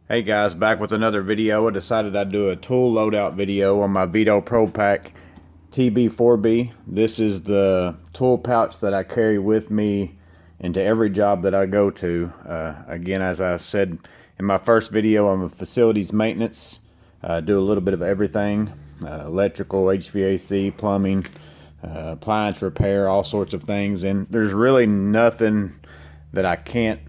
Hey guys, back with another video. I decided I'd do a tool loadout video on my Veto TP4B. This is the tool pouch that I carry with me into every job that I go to. Again, as I said in my first video, I'm a facilities maintenance. Do a little bit of everything, electrical, HVAC, plumbing, appliance repair, all sorts of things. And there's really nothing that I can't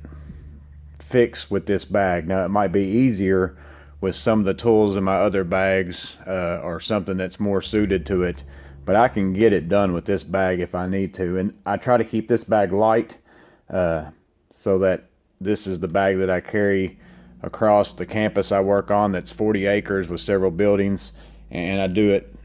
fix with this bag. Now, it might be easier with some of the tools in my other bags or something that's more suited to it, but I can get it done with this bag if I need to. And I try to keep this bag light so that this is the bag that I carry across the campus I work on. That's 40 acres with several buildings, and I do it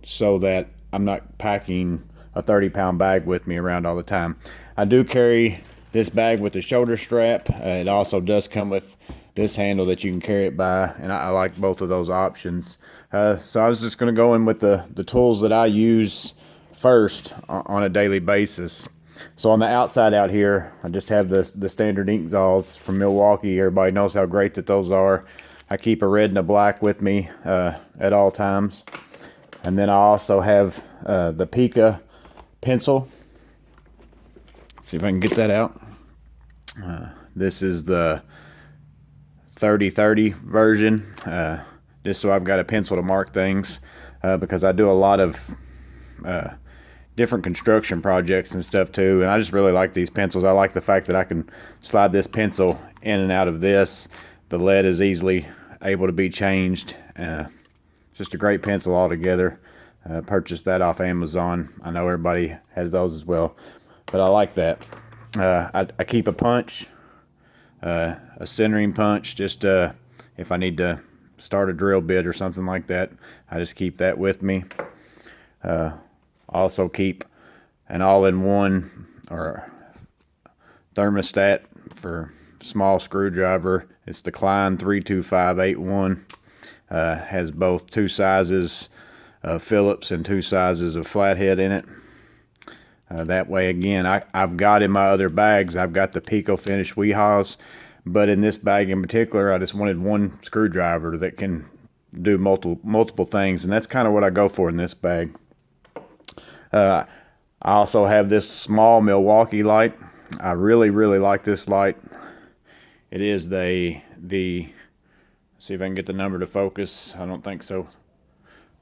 so that I'm not packing a 30-pound bag with me around all the time. I do carry this bag with the shoulder strap. It also does come with this handle that you can carry it by, and I like both of those options. So I was just going to go in with the tools that I use first on a daily basis. So on the outside out here, I just have the standard ink saws from Milwaukee. Everybody knows how great that those are. I keep a red and a black with me at all times. And then I also have the Pica pencil. Let's see if I can get that out. This is the 3030 version, just so I've got a pencil to mark things, because I do a lot of different construction projects and stuff too, and I just really like these pencils. I like the fact that I can slide this pencil in and out of this. The lead is easily able to be changed. Just a great pencil altogether. Purchased that off Amazon. I know everybody has those as well, but I like that. I keep a punch, a centering punch, just if I need to start a drill bit or something like that. I just keep that with me. Also keep an all-in-one or thermostat for small screwdriver. It's the Klein 32581. Has both two sizes of Phillips and two sizes of flathead in it. That way, again, I've got in my other bags, I've got the Pico Finish Weehaws, but in this bag in particular, I just wanted one screwdriver that can do multiple things, and that's kind of what I go for in this bag. I also have this small Milwaukee light. I really like this light. It is the see if I can get the number to focus. I don't think so,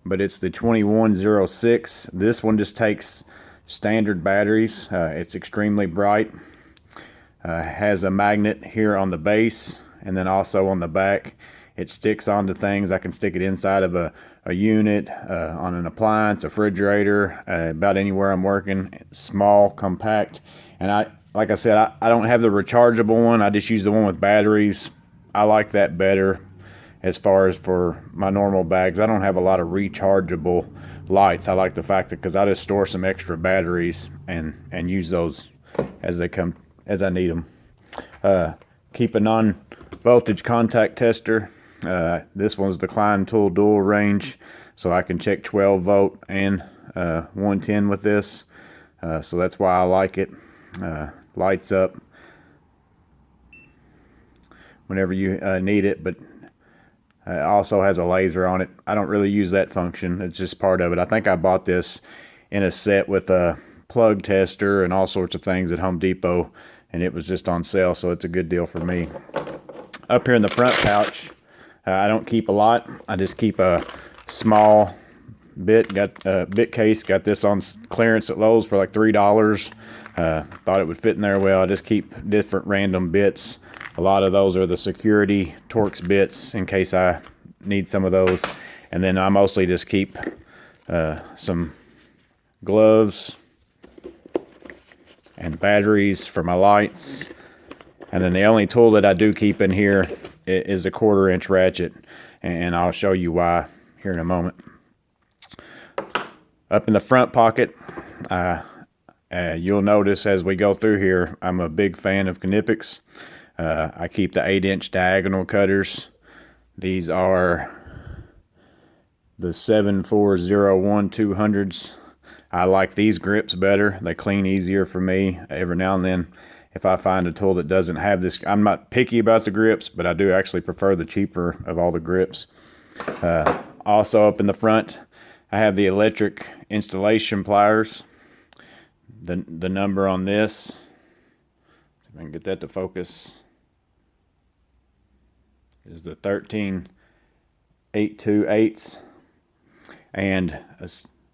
but it's the 2106. This one just takes standard batteries. It's extremely bright. Has a magnet here on the base, and then also on the back. It sticks onto things. I can stick it inside of a unit, on an appliance, a refrigerator, about anywhere I'm working. It's small, compact, and like I said, I don't have the rechargeable one. I just use the one with batteries. I like that better. As far as for my normal bags, I don't have a lot of rechargeable lights. I like the fact that because I just store some extra batteries and use those as they come, as I need them. Keep a non-voltage contact tester. This one's the Klein Tool dual range, so I can check 12 volt and 110 with this. So that's why I like it. Lights up whenever you need it, but it also has a laser on it. I don't really use that function. It's just part of it. I think I bought this in a set with a plug tester and all sorts of things at Home Depot, and it was just on sale, so it's a good deal for me. Up here in the front pouch, I don't keep a lot. I just keep a small bit. Got a bit case. Got this on clearance at Lowe's for like $3. Thought it would fit in there well. I just keep different random bits. A lot of those are the security Torx bits in case I need some of those. And then I mostly just keep some gloves and batteries for my lights. And then the only tool that I do keep in here is a 1/4 inch ratchet. And I'll show you why here in a moment. Up in the front pocket, you'll notice as we go through here, I'm a big fan of Knipex. I keep the 8-inch diagonal cutters. These are the 7401 200s. I like these grips better. They clean easier for me. Every now and then if I find a tool that doesn't have this. I'm not picky about the grips, but I do actually prefer the cheaper of all the grips. Also up in the front, I have the electric installation pliers. The number on this, if I can get that to focus, is the 13828, and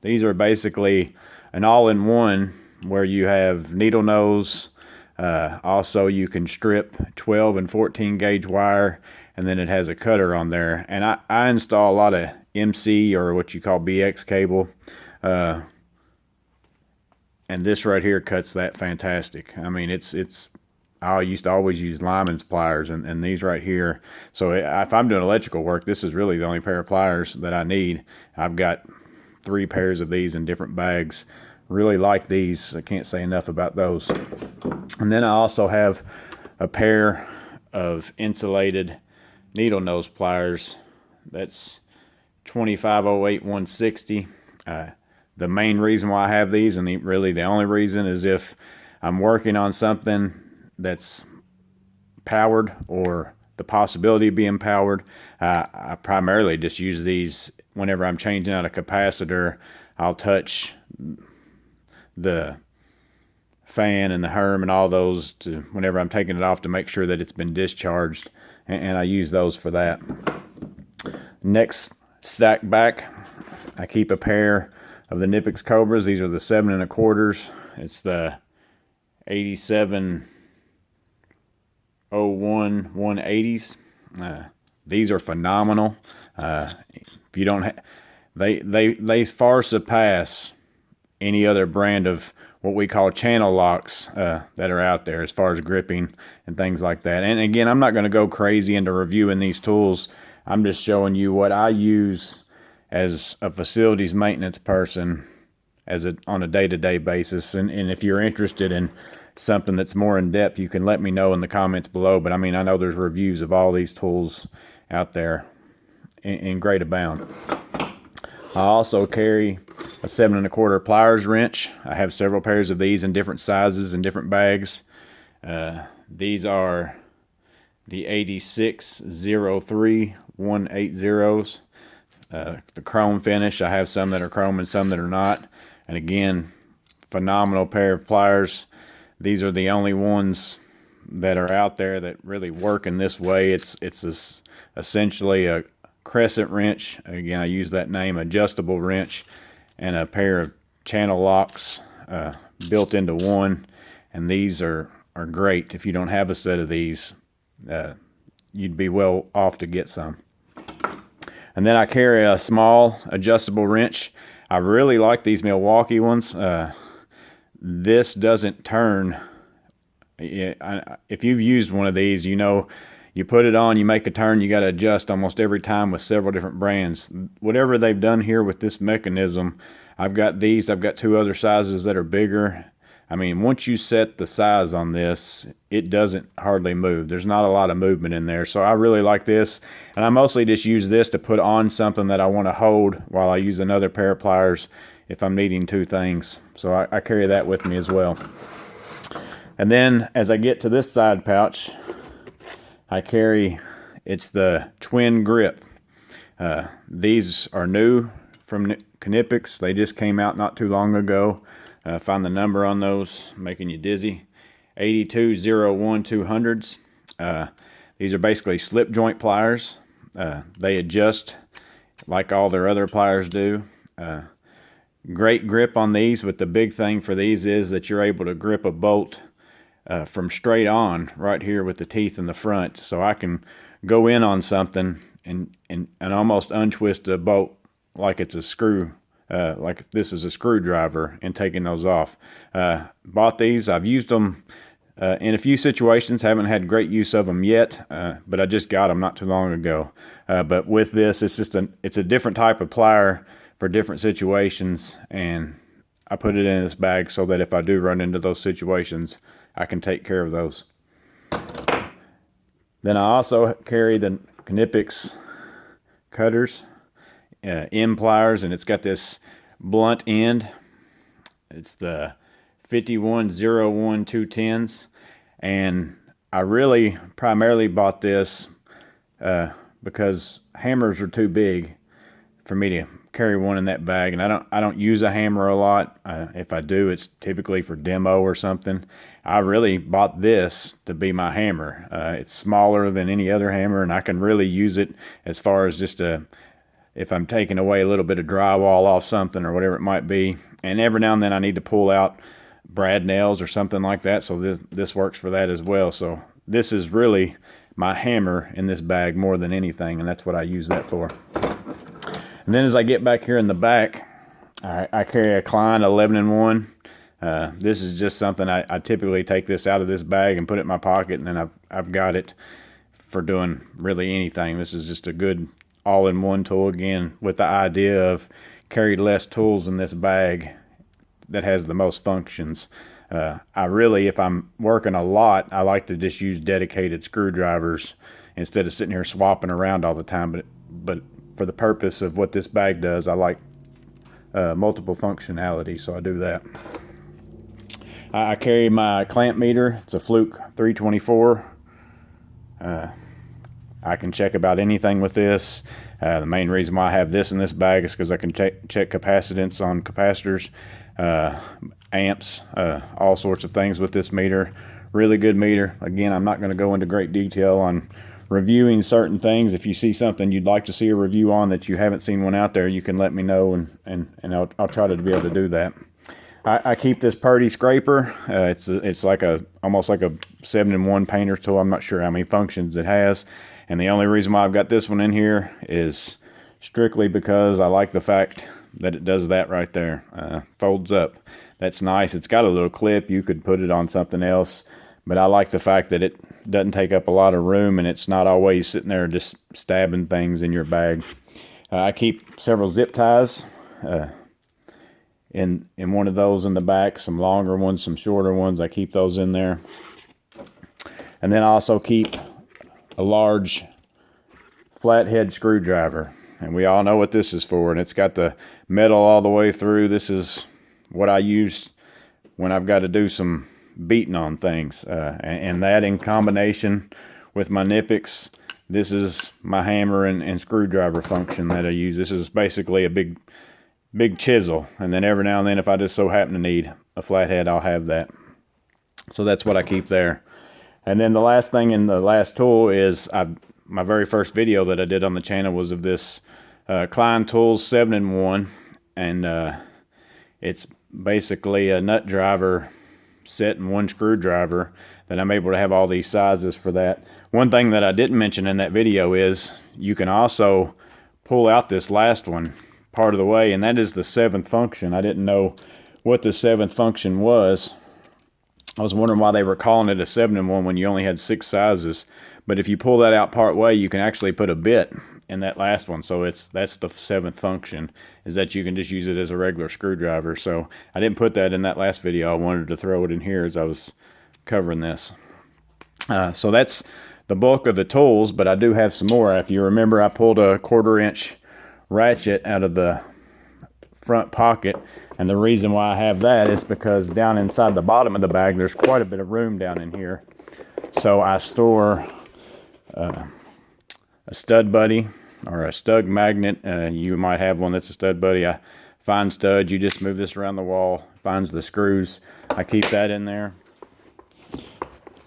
these are basically an all-in-one where you have needle nose. Also, you can strip 12 and 14 gauge wire, and then it has a cutter on there. And I install a lot of MC, or what you call BX cable, and this right here cuts that fantastic. I mean, I used to always use Lyman's pliers, and these right here. So if I'm doing electrical work, this is really the only pair of pliers that I need. I've got 3 pairs of these in different bags. Really like these. I can't say enough about those. And then I also have a pair of insulated needle nose pliers. That's 2508 160. The main reason why I have these, and really the only reason, is if I'm working on something that's powered or the possibility of being powered. I primarily just use these whenever I'm changing out a capacitor. I'll touch the fan and the Herm and all those to whenever I'm taking it off to make sure that it's been discharged, and I use those for that. Next stack back, I keep a pair of the Knipex Cobras. These are the 7 1/4. It's the 8701 180s. These are phenomenal. If you don't they far surpass any other brand of what we call channel locks that are out there as far as gripping and things like that. And again, I'm not going to go crazy into reviewing these tools. I'm just showing you what I use as a facilities maintenance person on a day-to-day basis. And if you're interested in something that's more in depth, you can let me know in the comments below. But I mean, I know there's reviews of all these tools out there in great abound. I also carry a 7 1/4 pliers wrench. I have several pairs of these in different sizes and different bags. These are the 8603 180s. The chrome finish. I have some that are chrome and some that are not. And again, phenomenal pair of pliers. These are the only ones that are out there that really work in this way. It's essentially a crescent wrench. Again, I use that name, adjustable wrench, and a pair of channel locks built into one. And these are great. If you don't have a set of these, you'd be well off to get some. And then I carry a small adjustable wrench. I really like these Milwaukee ones. This doesn't turn. If you've used one of these, you know, you put it on, you make a turn, you got to adjust almost every time with several different brands. Whatever they've done here with this mechanism, I've got 2 other sizes that are bigger. I mean, once you set the size on this, it doesn't hardly move. There's not a lot of movement in there. So I really like this. And I mostly just use this to put on something that I want to hold while I use another pair of pliers if I'm needing 2 things. So I carry that with me as well. And then as I get to this side pouch, I carry, it's the twin grip. These are new from Knipex. They just came out not too long ago. Find the number on those, making you dizzy. 8201 200s. These are basically slip joint pliers. They adjust like all their other pliers do. Great grip on these, but the big thing for these is that you're able to grip a bolt from straight on right here with the teeth in the front. So I can go in on something and almost untwist a bolt like it's a screw. Like this is a screwdriver, and taking those off. Bought these. I've used them in a few situations. Haven't had great use of them yet, but I just got them not too long ago. But with this, it's a different type of plier for different situations, and I put it in this bag so that if I do run into those situations, I can take care of those. Then I also carry the Knipex cutters. M pliers, and it's got this blunt end. It's the 5101 210s, And I really primarily bought this because hammers are too big for me to carry one in that bag, and I don't use a hammer a lot. If I do, it's typically for demo or something. I really bought this to be my hammer. It's smaller than any other hammer, and I can really use it as far as just if I'm taking away a little bit of drywall off something or whatever it might be. And every now and then I need to pull out brad nails or something like that, so this works for that as well. So this is really my hammer in this bag more than anything, and that's what I use that for. And then as I get back here in the back, I carry a Klein 11-in-1. This is just something I typically take this out of this bag and put it in my pocket, and then I've got it for doing really anything. This is just a good all-in-one tool, again, with the idea of carry less tools in this bag that has the most functions. I really, if I'm working a lot, I like to just use dedicated screwdrivers instead of sitting here swapping around all the time. But for the purpose of what this bag does, I like multiple functionality, so I do that. I carry my clamp meter. It's a Fluke 324. I can check about anything with this. The main reason why I have this in this bag is because I can check capacitance on capacitors, amps, all sorts of things with this meter. Really good meter. Again, I'm not going to go into great detail on reviewing certain things. If you see something you'd like to see a review on that you haven't seen one out there, you can let me know, and I'll try to be able to do that. I keep this Purdy scraper. It's like almost like a 7-in-1 painter tool. I'm not sure how many functions it has, and the only reason why I've got this one in here is strictly because I like the fact that it does that right there. Folds up. That's nice. It's got a little clip. You could put it on something else, but I like the fact that it doesn't take up a lot of room, and it's not always sitting there just stabbing things in your bag. I keep several zip ties in one of those in the back, some longer ones, some shorter ones. I keep those in there. And then I also keep a large flathead screwdriver, and we all know what this is for, and it's got the metal all the way through. This is what I use when I've got to do some beating on things, and that in combination with my Knipex, this is my hammer and screwdriver function that I use. This is basically a big chisel, and then every now and then if I just so happen to need a flathead, I'll have that. So that's what I keep there. And then the last thing in the last tool is my very first video that I did on the channel was of this Klein Tools 7-in-1, and it's basically a nut driver set in one screwdriver that I'm able to have all these sizes for that. One thing that I didn't mention in that video is you can also pull out this last one part of the way, and that is the 7th function. I didn't know what the 7th function was. I was wondering why they were calling it a 7-in-1 when you only had 6 sizes. But if you pull that out part way, you can actually put a bit in that last one. So that's the 7th function, is that you can just use it as a regular screwdriver. So I didn't put that in that last video. I wanted to throw it in here as I was covering this. So that's the bulk of the tools, but I do have some more. If you remember, I pulled a 1/4-inch ratchet out of the front pocket, and the reason why I have that is because down inside the bottom of the bag there's quite a bit of room down in here. So I store a stud buddy or a stud magnet. You might have one that's a stud buddy. I find studs, you just move this around the wall, finds the screws. I keep that in there.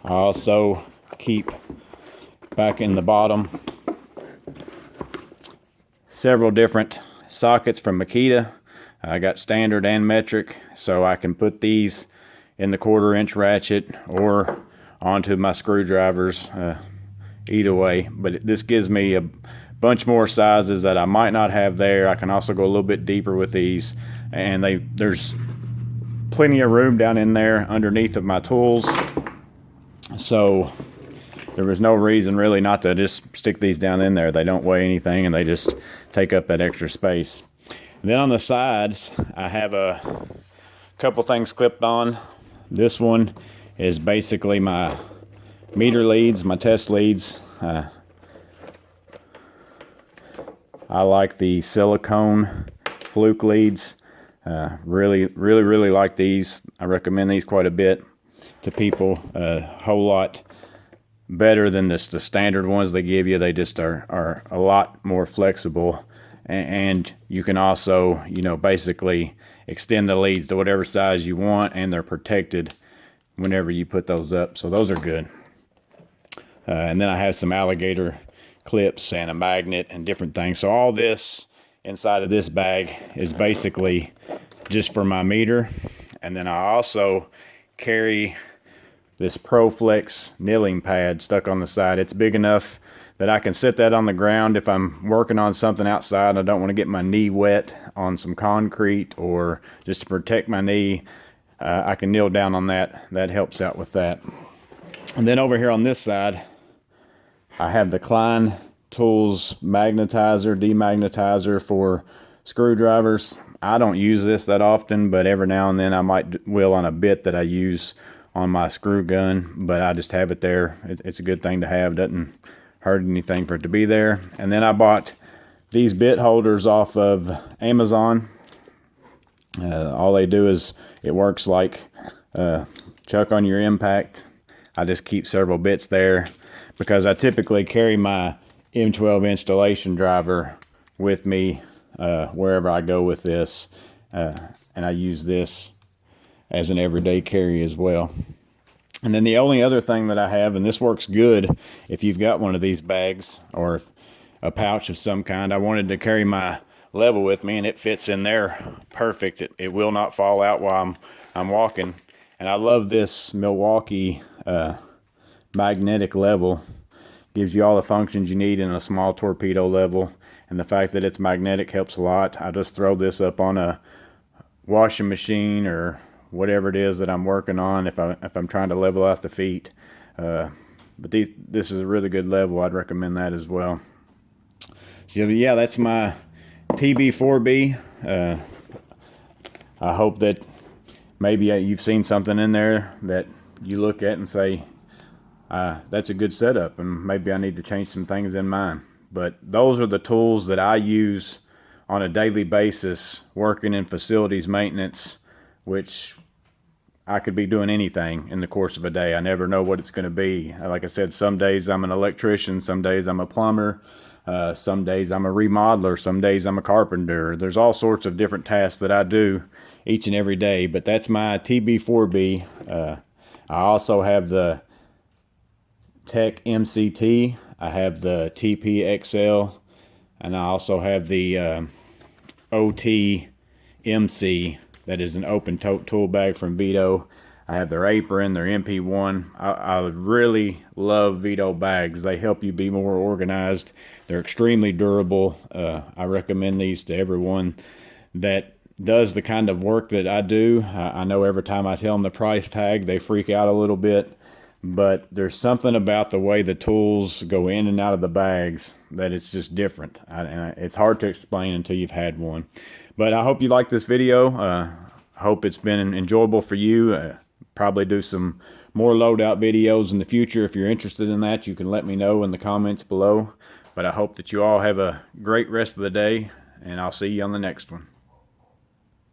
I also keep back in the bottom several different sockets from Makita. I got standard and metric, so I can put these in the 1/4-inch ratchet or onto my screwdrivers, either way. But this gives me a bunch more sizes that I might not have there. I can also go a little bit deeper with these, and there's plenty of room down in there underneath of my tools, so there was no reason really not to just stick these down in there. They don't weigh anything, and they just take up that extra space. And then on the sides, I have a couple things clipped on. This one is basically my meter leads, my test leads. I like the silicone Fluke leads. Really like these. I recommend these quite a bit. to people, a whole lot better than the standard ones they give you. They just are a lot more flexible, and you can also, you know, basically extend the leads to whatever size you want, and they're protected whenever you put those up. So those are good. And then I have some alligator clips and a magnet and different things. So all this inside of this bag is basically just for my meter. And then I also carry this ProFlex kneeling pad stuck on the side. It's big enough that I can sit that on the ground if I'm working on something outside and I don't want to get my knee wet on some concrete, or just to protect my knee. I can kneel down on that. That helps out with that. And then over here on this side, I have the Klein Tools magnetizer, demagnetizer for screwdrivers. I don't use this that often, but every now and then I will on a bit that I use on my screw gun, but I just have it there. It's a good thing to have. Doesn't hurt anything for it to be there. And then I bought these bit holders off of Amazon. All they do is, it works like chuck on your impact. I just keep several bits there because I typically carry my M12 installation driver with me wherever I go with this, and I use this as an everyday carry as well. And then the only other thing that I have, and this works good if you've got one of these bags or a pouch of some kind, I wanted to carry my level with me, and it fits in there perfect. It will not fall out while I'm walking. And I love this Milwaukee magnetic level. Gives you all the functions you need in a small torpedo level, and the fact that it's magnetic helps a lot. I just throw this up on a washing machine or whatever it is that I'm working on if I'm trying to level out the feet. But this is a really good level. I'd recommend that as well. So yeah, that's my TP4B. I hope that maybe you've seen something in there that you look at and say, that's a good setup, and maybe I need to change some things in mine. But those are the tools that I use on a daily basis working in facilities maintenance, which I could be doing anything in the course of a day. I never know what it's going to be. Like I said, some days I'm an electrician, some days I'm a plumber, some days I'm a remodeler, some days I'm a carpenter. There's all sorts of different tasks that I do each and every day, but that's my TP4B. I also have the Tech MCT. I have the TPXL, and I also have the OT MC. That is an open tote tool bag from Veto. I have their apron, their MP1. I really love Veto bags. They help you be more organized. They're extremely durable. I recommend these to everyone that does the kind of work that I do. I know every time I tell them the price tag, they freak out a little bit, but there's something about the way the tools go in and out of the bags that it's just different. It's hard to explain until you've had one. But I hope you liked this video. Hope it's been enjoyable for you. Probably do some more loadout videos in the future. If you're interested in that, you can let me know in the comments below. But I hope that you all have a great rest of the day, and I'll see you on the next one.